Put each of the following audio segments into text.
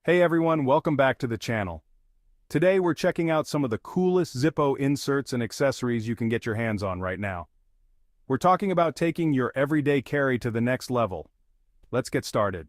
Hey everyone, welcome back to the channel. Today we're checking out some of the coolest Zippo inserts and accessories you can get your hands on right now. We're talking about taking your everyday carry to the next level. Let's get started.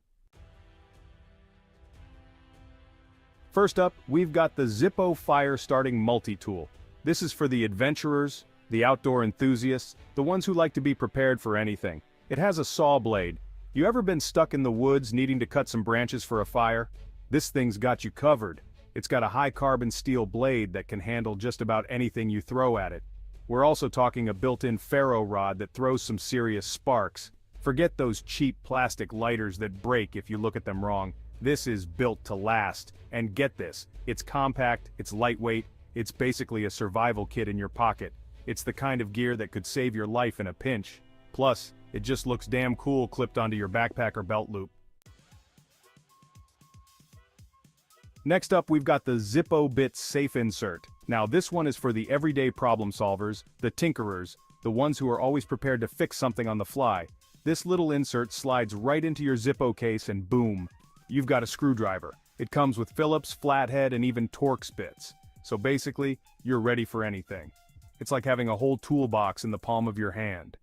First up, we've got the Zippo Fire Starting Multi-Tool. This is for the adventurers, the outdoor enthusiasts, the ones who like to be prepared for anything. It has a saw blade. You ever been stuck in the woods needing to cut some branches for a fire? This thing's got you covered. It's got a high-carbon steel blade that can handle just about anything you throw at it. We're also talking a built-in ferro rod that throws some serious sparks. Forget those cheap plastic lighters that break if you look at them wrong. This is built to last. And get this, it's compact, it's lightweight, it's basically a survival kit in your pocket. It's the kind of gear that could save your life in a pinch. Plus, it just looks damn cool clipped onto your backpack or belt loop. Next up, we've got the Zippo Bit Safe Insert. Now this one is for the everyday problem solvers, the tinkerers, the ones who are always prepared to fix something on the fly. This little insert slides right into your Zippo case and boom, you've got a screwdriver. It comes with Phillips, flathead, and even Torx bits. So basically, you're ready for anything. It's like having a whole toolbox in the palm of your hand.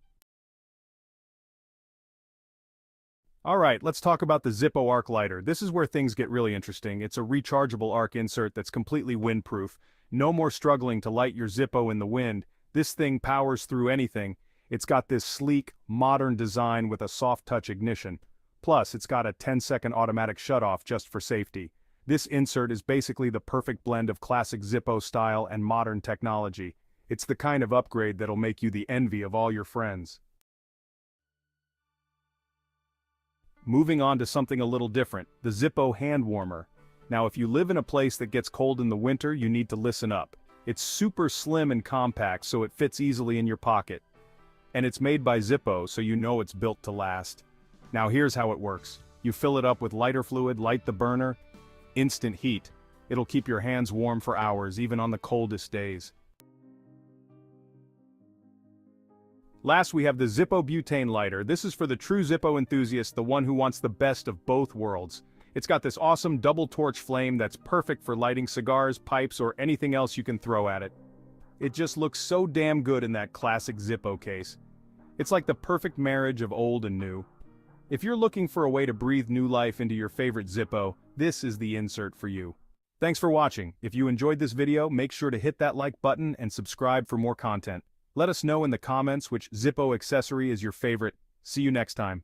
Alright, let's talk about the Zippo Arc Lighter. This is where things get really interesting. It's a rechargeable arc insert that's completely windproof. No more struggling to light your Zippo in the wind. This thing powers through anything. It's got this sleek, modern design with a soft touch ignition. Plus, it's got a 10-second automatic shutoff just for safety. This insert is basically the perfect blend of classic Zippo style and modern technology. It's the kind of upgrade that'll make you the envy of all your friends. Moving on to something a little different, the Zippo Hand Warmer. Now if you live in a place that gets cold in the winter, you need to listen up. It's super slim and compact, so it fits easily in your pocket. And it's made by Zippo, so you know it's built to last. Now here's how it works. You fill it up with lighter fluid, light the burner, instant heat. It'll keep your hands warm for hours, even on the coldest days. Last we have the Zippo Butane Lighter. This is for the true Zippo enthusiast, the one who wants the best of both worlds. It's got this awesome double torch flame that's perfect for lighting cigars, pipes, or anything else you can throw at it. It just looks so damn good in that classic Zippo case. It's like the perfect marriage of old and new. If you're looking for a way to breathe new life into your favorite Zippo, this is the insert for you. Thanks for watching. If you enjoyed this video, make sure to hit that like button and subscribe for more content. Let us know in the comments which Zippo accessory is your favorite. See you next time.